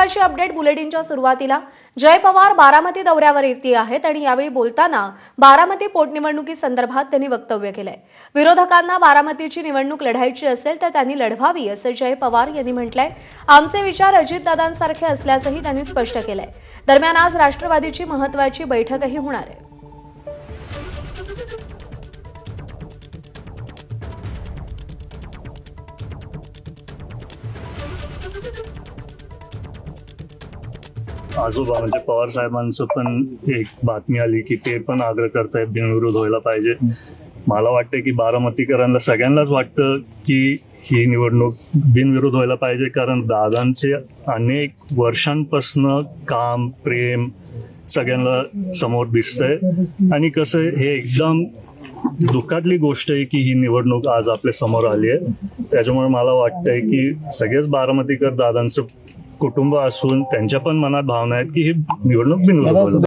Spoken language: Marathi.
महत्त्वाची अपडेट बुलेटिनच्या सुरुवातीला. जय पवार बारामती दौऱ्यावर येते आहेत आणि यावेळी बोलताना बारामती पोटनिवडणुकीसंदर्भात त्यांनी वक्तव्य केलंय. विरोधकांना बारामतीची निवडणूक लढायची असेल तर त्यांनी लढवावी असं जय पवार यांनी म्हटलंय. आमचे विचार अजितदादांसारखे असल्याचंही त्यांनी स्पष्ट केलंय. दरम्यान आज राष्ट्रवादीची महत्त्वाची बैठकही होणार आहे. आजोबा म्हणजे पवार साहेबांचं पण एक बातमी आली की ते पण आग्रह करतायत बिनविरोध व्हायला पाहिजे. मला वाटतं की बारामतीकरांना सगळ्यांनाच वाटतं की ही निवडणूक बिनविरोध व्हायला पाहिजे, कारण दादांचे अनेक वर्षांपासून काम प्रेम सगळ्यांना समोर दिसतंय आणि कसं हे एकदम दुःखातली गोष्ट आहे की ही निवडणूक आज आपल्या समोर आली आहे. त्याच्यामुळे मला वाटतंय की सगळेच बारामतीकर दादांचं कुटुंब असून त्यांच्या पण मनात भावना आहेत की ही निवडणूक बिनविरोध व्हायला